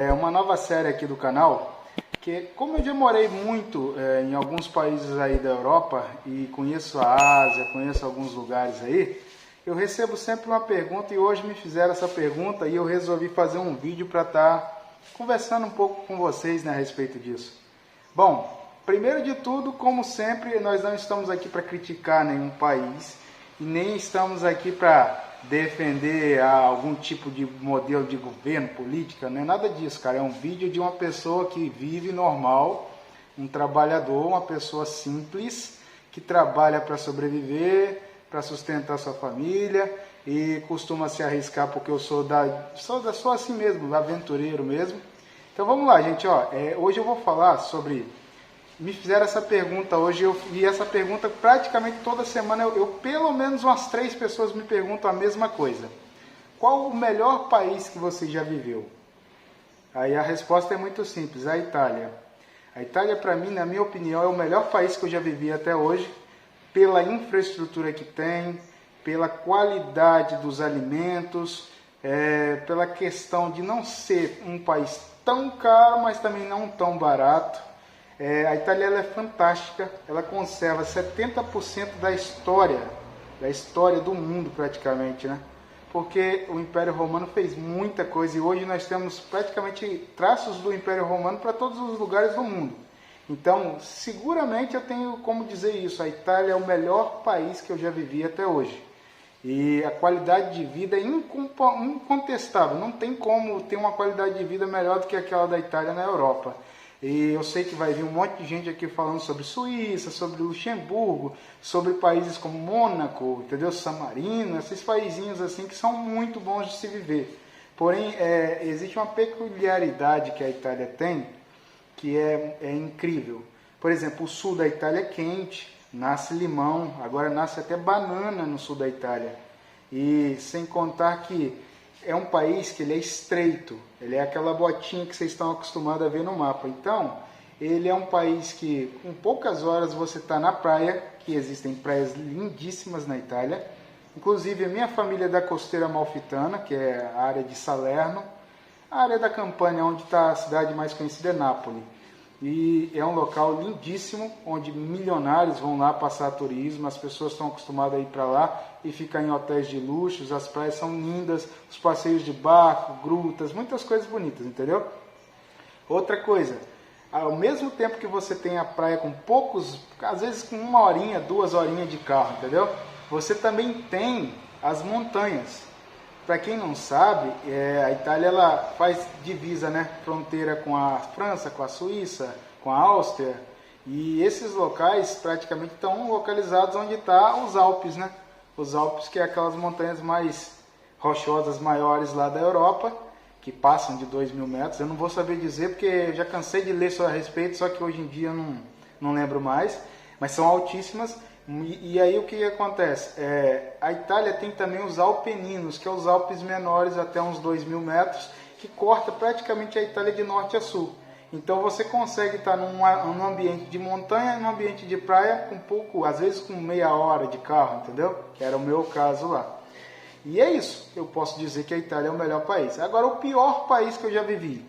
É uma nova série aqui do canal, que como eu já morei muito em alguns países aí da Europa e conheço a Ásia, conheço alguns lugares aí, eu recebo sempre uma pergunta e hoje me fizeram essa pergunta e eu resolvi fazer um vídeo para estar conversando um pouco com vocês, né, a respeito disso. Bom, primeiro de tudo, como sempre, nós não estamos aqui para criticar nenhum país e nem estamos aqui para defender algum tipo de modelo de governo, política, não é nada disso, cara. É um vídeo de uma pessoa que vive normal, um trabalhador, uma pessoa simples, que trabalha para sobreviver, para sustentar sua família e costuma se arriscar porque eu sou assim mesmo, aventureiro mesmo. Então vamos lá, gente, hoje eu vou falar sobre... Me fizeram essa pergunta hoje e essa pergunta praticamente toda semana, pelo menos umas 3 pessoas me perguntam a mesma coisa. Qual o melhor país que você já viveu? Aí a resposta é muito simples, a Itália. A Itália, para mim, na minha opinião, é o melhor país que eu já vivi até hoje, pela infraestrutura que tem, pela qualidade dos alimentos, pela questão de não ser um país tão caro, mas também não tão barato. A Itália ela é fantástica, ela conserva 70% da história do mundo praticamente, né? Porque o Império Romano fez muita coisa e hoje nós temos praticamente traços do Império Romano para todos os lugares do mundo. Então, seguramente eu tenho como dizer isso, a Itália é o melhor país que eu já vivi até hoje. E a qualidade de vida é incontestável, não tem como ter uma qualidade de vida melhor do que aquela da Itália na Europa. E eu sei que vai vir um monte de gente aqui falando sobre Suíça, sobre Luxemburgo, sobre países como Mônaco, entendeu? San Marino, esses paizinhos assim que são muito bons de se viver. Porém, existe uma peculiaridade que a Itália tem, que é incrível. Por exemplo, o sul da Itália é quente, nasce limão, agora nasce até banana no sul da Itália. E sem contar que é um país que ele é estreito, ele é aquela botinha que vocês estão acostumados a ver no mapa. Então, ele é um país que com poucas horas você está na praia, que existem praias lindíssimas na Itália. Inclusive, a minha família é da Costeira Amalfitana, que é a área de Salerno, a área da Campania, onde está a cidade mais conhecida é Nápoles. E é um local lindíssimo, onde milionários vão lá passar turismo, as pessoas estão acostumadas a ir para lá e ficar em hotéis de luxo, as praias são lindas, os passeios de barco, grutas, muitas coisas bonitas, entendeu? Outra coisa, ao mesmo tempo que você tem a praia com poucos, às vezes com 1 horinha, 2 horinhas de carro, entendeu? Você também tem as montanhas. Para quem não sabe, a Itália ela faz divisa, né? Fronteira com a França, com a Suíça, com a Áustria. E esses locais praticamente estão localizados onde estão os Alpes, né? Os Alpes, que é aquelas montanhas mais rochosas, maiores lá da Europa, que passam de 2.000 metros. Eu não vou saber dizer, porque eu já cansei de ler sobre a respeito, só que hoje em dia eu não lembro mais. Mas são altíssimas. E aí o que acontece? A Itália tem também os Alpeninos, que é os Alpes menores até uns 2.000 metros, que corta praticamente a Itália de norte a sul. Então você consegue estar num ambiente de montanha, num ambiente de praia, com pouco, às vezes com meia hora de carro, entendeu? Que era o meu caso lá. E é isso, eu posso dizer que a Itália é o melhor país. Agora, o pior país que eu já vivi,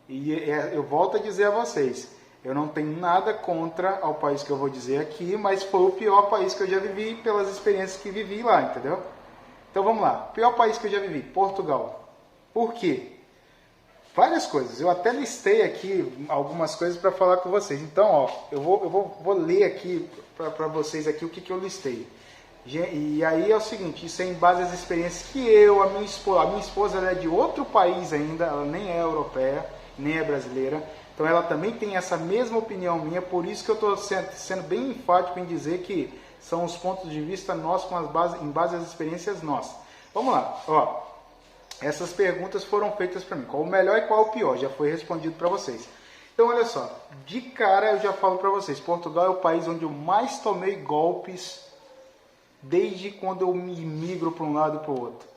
e eu volto a dizer a vocês, eu não tenho nada contra ao país que eu vou dizer aqui, mas foi o pior país que eu já vivi pelas experiências que vivi lá, entendeu? Então vamos lá, pior país que eu já vivi, Portugal. Por quê? Várias coisas, eu até listei aqui algumas coisas para falar com vocês. Então, eu vou ler aqui para vocês aqui o que eu listei. E aí é o seguinte, isso é em base às experiências que a minha esposa ela é de outro país ainda, ela nem é europeia, nem é brasileira. Então ela também tem essa mesma opinião minha, por isso que eu estou sendo bem enfático em dizer que são os pontos de vista nossos em base às experiências nossas. Vamos lá, essas perguntas foram feitas para mim, qual o melhor e qual o pior, já foi respondido para vocês. Então olha só, de cara eu já falo para vocês, Portugal é o país onde eu mais tomei golpes desde quando eu me migro para um lado e para o outro.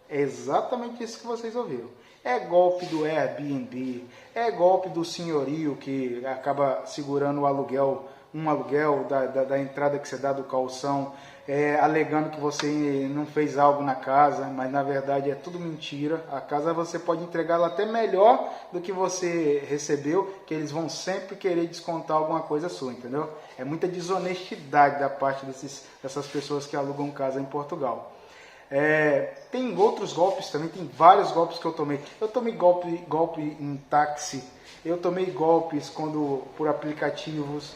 É exatamente isso que vocês ouviram. É golpe do Airbnb, é golpe do senhorio que acaba segurando o aluguel, um aluguel da entrada que você dá do calção. alegando que você não fez algo na casa, mas na verdade é tudo mentira. A casa você pode entregá-la até melhor do que você recebeu, que eles vão sempre querer descontar alguma coisa sua, entendeu? É muita desonestidade da parte dessas pessoas que alugam casa em Portugal. Tem outros golpes também, tem vários golpes que eu tomei. Eu tomei golpe em táxi, eu tomei golpes por aplicativos.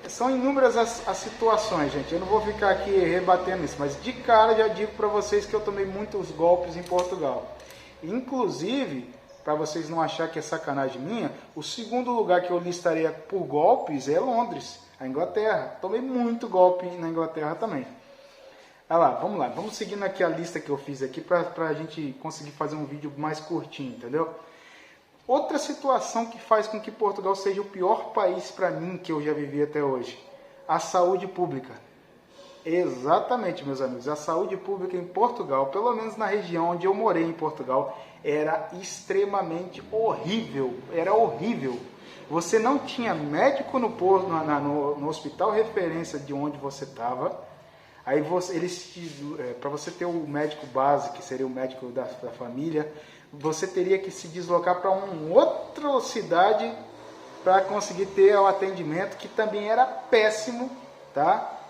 São inúmeras as situações, gente. Eu não vou ficar aqui rebatendo isso, mas de cara já digo para vocês que eu tomei muitos golpes em Portugal. Inclusive, para vocês não acharem que é sacanagem minha, o segundo lugar que eu listaria por golpes é Londres, a Inglaterra. Tomei muito golpe na Inglaterra também. Vamos lá, vamos seguindo aqui a lista que eu fiz aqui para a gente conseguir fazer um vídeo mais curtinho, entendeu? Outra situação que faz com que Portugal seja o pior país para mim que eu já vivi até hoje, a saúde pública. Exatamente, meus amigos, a saúde pública em Portugal, pelo menos na região onde eu morei em Portugal, era extremamente horrível, era horrível. Você não tinha médico no hospital referência de onde você estava. Aí para você ter o médico base, que seria o médico da família, você teria que se deslocar para uma outra cidade para conseguir ter o atendimento, que também era péssimo, tá?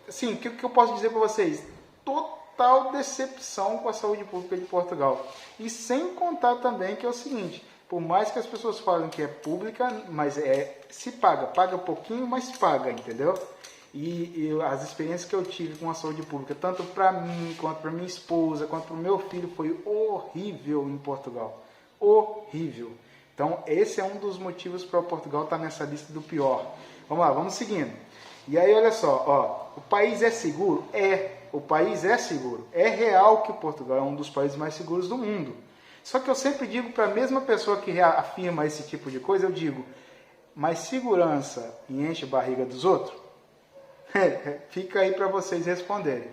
Sim, o que eu posso dizer para vocês? Total decepção com a saúde pública de Portugal. E sem contar também que é o seguinte, por mais que as pessoas falem que é pública, mas se paga pouquinho, mas paga, entendeu? E as experiências que eu tive com a saúde pública, tanto para mim, quanto para minha esposa, quanto para o meu filho, foi horrível em Portugal. Horrível. Então, esse é um dos motivos para o Portugal estar nessa lista do pior. Vamos lá, vamos seguindo. E aí, olha só, o país é seguro? O país é seguro. É real que Portugal é um dos países mais seguros do mundo. Só que eu sempre digo para a mesma pessoa que afirma esse tipo de coisa, eu digo, mas segurança enche a barriga dos outros? Fica aí para vocês responderem.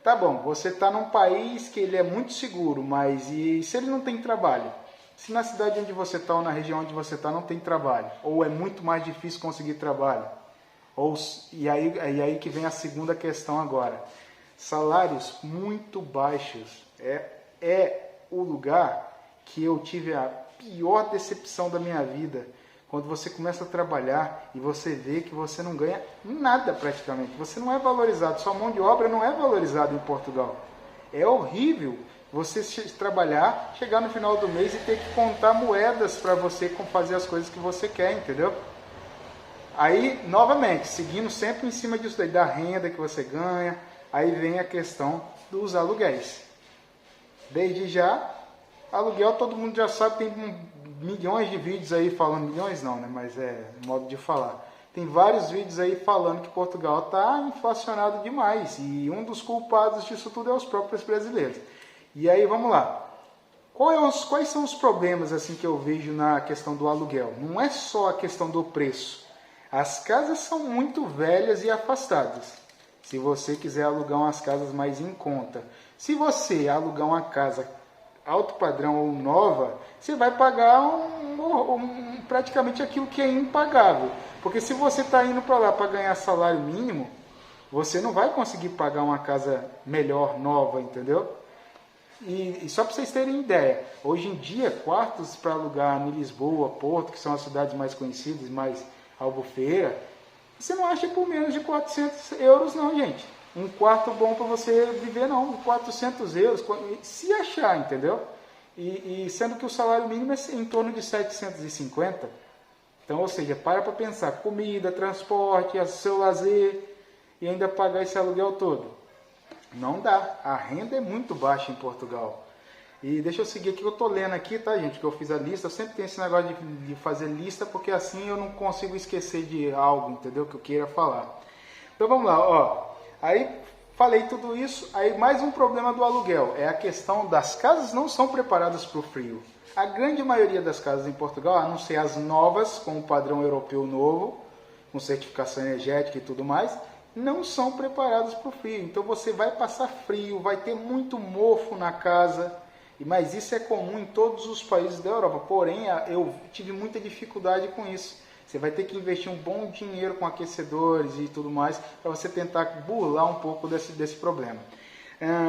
Tá bom, você está num país que ele é muito seguro, mas e se ele não tem trabalho? Se na cidade onde você está ou na região onde você está não tem trabalho, ou é muito mais difícil conseguir trabalho, e aí que vem a segunda questão agora. Salários muito baixos. É o lugar que eu tive a pior decepção da minha vida. Quando você começa a trabalhar e você vê que você não ganha nada praticamente. Você não é valorizado. Sua mão de obra não é valorizada em Portugal. É horrível você trabalhar, chegar no final do mês e ter que contar moedas para você fazer as coisas que você quer, entendeu? Aí, novamente, seguindo sempre em cima disso daí, da renda que você ganha, aí vem a questão dos aluguéis. Desde já, aluguel todo mundo já sabe, tem milhões de vídeos aí falando, milhões não, né? Mas modo de falar. Tem vários vídeos aí falando que Portugal está inflacionado demais e um dos culpados disso tudo é os próprios brasileiros. E aí, vamos lá. Quais são os problemas assim que eu vejo na questão do aluguel? Não é só a questão do preço. As casas são muito velhas e afastadas. Se você quiser alugar umas casas mais em conta. Se você alugar uma casa alto padrão ou nova, você vai pagar praticamente aquilo que é impagável. Porque se você está indo para lá para ganhar salário mínimo, você não vai conseguir pagar uma casa melhor, nova, entendeu? E só para vocês terem ideia, hoje em dia, quartos para alugar em Lisboa, Porto, que são as cidades mais conhecidas, mais Albufeira, você não acha por menos de 400 euros não, gente. Um quarto bom para você viver não, 400 euros, se achar, entendeu? E sendo que o salário mínimo é em torno de 750. Então, ou seja, para pensar, comida, transporte, seu lazer e ainda pagar esse aluguel todo. Não dá, a renda é muito baixa em Portugal. E deixa eu seguir aqui, que eu estou lendo aqui, tá, gente, que eu fiz a lista. Eu sempre tenho esse negócio de fazer lista, porque assim eu não consigo esquecer de algo, entendeu, que eu queira falar. Então vamos lá, ó. Aí falei tudo isso, aí mais um problema do aluguel, é a questão das casas não são preparadas para o frio. A grande maioria das casas em Portugal, a não ser as novas, com o padrão europeu novo, com certificação energética e tudo mais, não são preparadas para o frio. Então você vai passar frio, vai ter muito mofo na casa, mas isso é comum em todos os países da Europa. Porém, eu tive muita dificuldade com isso. Você vai ter que investir um bom dinheiro com aquecedores e tudo mais para você tentar burlar um pouco desse problema.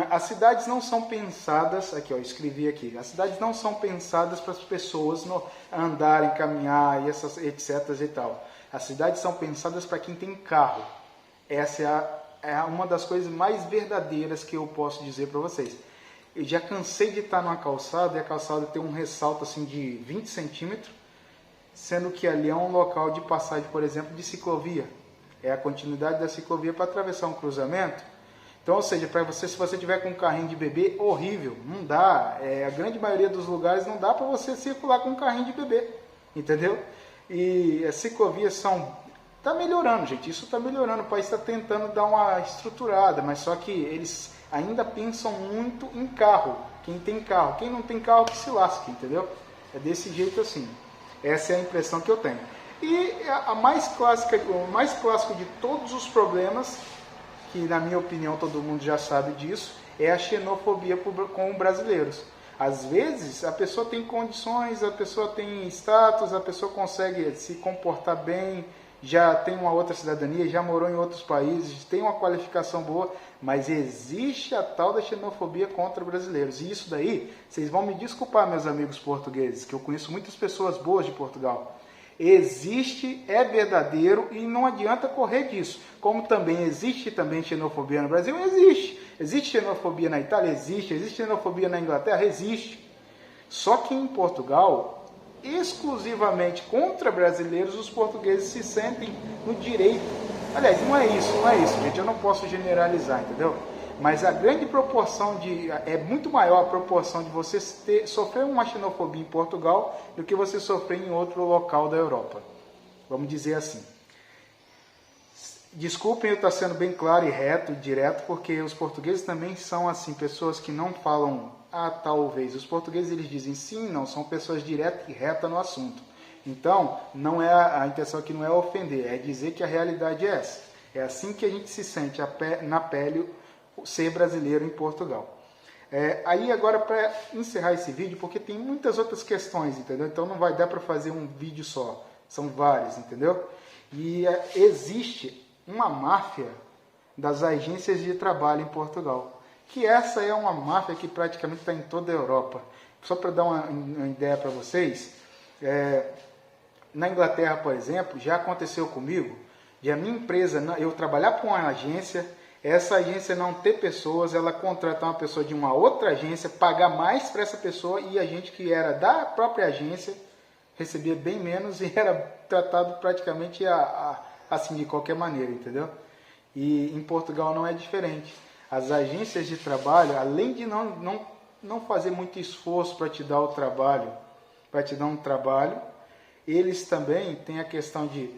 As cidades não são pensadas, aqui ó, escrevi aqui, as cidades não são pensadas para as pessoas andarem, caminhar e essas etc e tal. As cidades são pensadas para quem tem carro. Essa é uma das coisas mais verdadeiras que eu posso dizer para vocês. Eu já cansei de estar numa calçada e a calçada tem um ressalto assim de 20 centímetros, sendo que ali é um local de passagem, por exemplo, de ciclovia. É a continuidade da ciclovia para atravessar um cruzamento. Então, ou seja, para você, se você tiver com um carrinho de bebê, horrível, não dá. A grande maioria dos lugares não dá para você circular com um carrinho de bebê, entendeu? E as ciclovias está melhorando, gente, isso está melhorando, o país está tentando dar uma estruturada, mas só que eles ainda pensam muito em carro, quem tem carro, quem não tem carro que se lasque, entendeu? É desse jeito assim, essa é a impressão que eu tenho. E o mais clássico de todos os problemas, que na minha opinião todo mundo já sabe disso, é a xenofobia com brasileiros. Às vezes a pessoa tem condições, a pessoa tem status, a pessoa consegue se comportar bem, já tem uma outra cidadania, já morou em outros países, tem uma qualificação boa, mas existe a tal da xenofobia contra brasileiros. E isso daí, vocês vão me desculpar, meus amigos portugueses, que eu conheço muitas pessoas boas de Portugal. Existe, é verdadeiro e não adianta correr disso. Como também existe xenofobia no Brasil, existe. Existe xenofobia na Itália? Existe xenofobia na Inglaterra? Existe. Só que em Portugal, exclusivamente contra brasileiros, os portugueses se sentem no direito. Aliás, não é isso, gente. Eu não posso generalizar, entendeu? Mas a grande proporção é muito maior a proporção de você sofrer uma xenofobia em Portugal do que você sofrer em outro local da Europa. Vamos dizer assim. Desculpem eu estar sendo bem claro e reto, direto, porque os portugueses também são assim, pessoas que não falam talvez. Os portugueses eles dizem sim, não, são pessoas diretas e retas no assunto. Então, não é a intenção aqui não é ofender, é dizer que a realidade é essa. É assim que a gente se sente na pele ser brasileiro em Portugal. Aí agora para encerrar esse vídeo, porque tem muitas outras questões, entendeu? Então não vai dar para fazer um vídeo só, são vários, entendeu? E existe uma máfia das agências de trabalho em Portugal, que essa é uma máfia que praticamente está em toda a Europa. Só para dar uma ideia para vocês, na Inglaterra, por exemplo, já aconteceu comigo, de a minha empresa, eu trabalhar para uma agência, essa agência não ter pessoas, ela contratar uma pessoa de uma outra agência, pagar mais para essa pessoa e a gente que era da própria agência recebia bem menos e era tratado praticamente assim de qualquer maneira, entendeu? E em Portugal não é diferente. As agências de trabalho, além de não fazer muito esforço para te dar o trabalho, para te dar um trabalho, eles também têm a questão de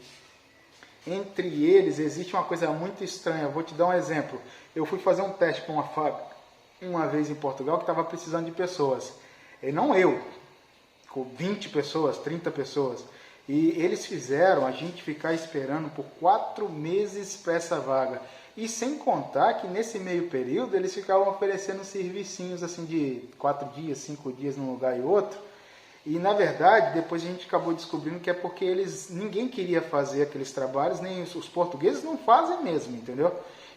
entre eles existe uma coisa muito estranha. Eu vou te dar um exemplo. Eu fui fazer um teste com uma fábrica uma vez em Portugal que estava precisando de pessoas. E não eu, com 20 pessoas, 30 pessoas. E eles fizeram a gente ficar esperando por 4 meses para essa vaga. E sem contar que nesse meio período eles ficavam oferecendo servicinhos assim de 4 dias, 5 dias num lugar e outro. E na verdade, depois a gente acabou descobrindo que é porque ninguém queria fazer aqueles trabalhos, nem os portugueses não fazem mesmo, entendeu?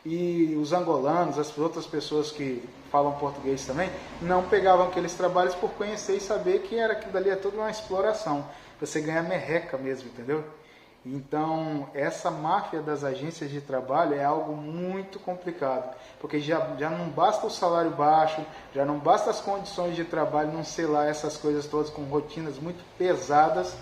E os angolanos, as outras pessoas que falam português também, não pegavam aqueles trabalhos por conhecer e saber que aquilo dali é toda uma exploração, para você ganhar merreca mesmo, entendeu? Então, essa máfia das agências de trabalho é algo muito complicado, porque já não basta o salário baixo, já não basta as condições de trabalho, não sei lá, essas coisas todas com rotinas muito pesadas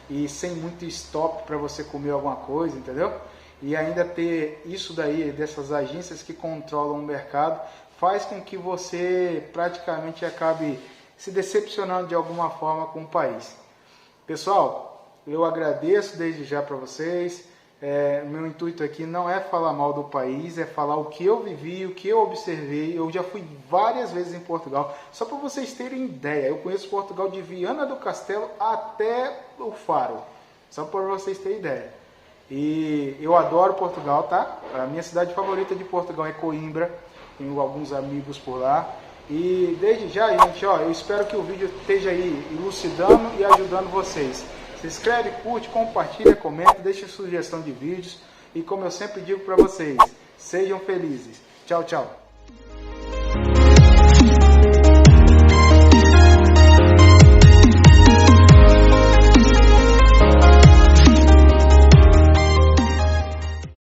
e sem muito stop para você comer alguma coisa, entendeu? E ainda ter isso daí, dessas agências que controlam o mercado, faz com que você praticamente acabe se decepcionando de alguma forma com o país. Pessoal, eu agradeço desde já para vocês. Meu intuito aqui não é falar mal do país, é falar o que eu vivi, o que eu observei. Eu já fui várias vezes em Portugal, só para vocês terem ideia. Eu conheço Portugal de Viana do Castelo até o Faro, só para vocês terem ideia. E eu adoro Portugal, tá? A minha cidade favorita de Portugal é Coimbra, tenho alguns amigos por lá. E desde já, gente, eu espero que o vídeo esteja aí elucidando e ajudando vocês. Se inscreve, curte, compartilha, comenta, deixa sugestão de vídeos e como eu sempre digo para vocês, sejam felizes. Tchau, tchau.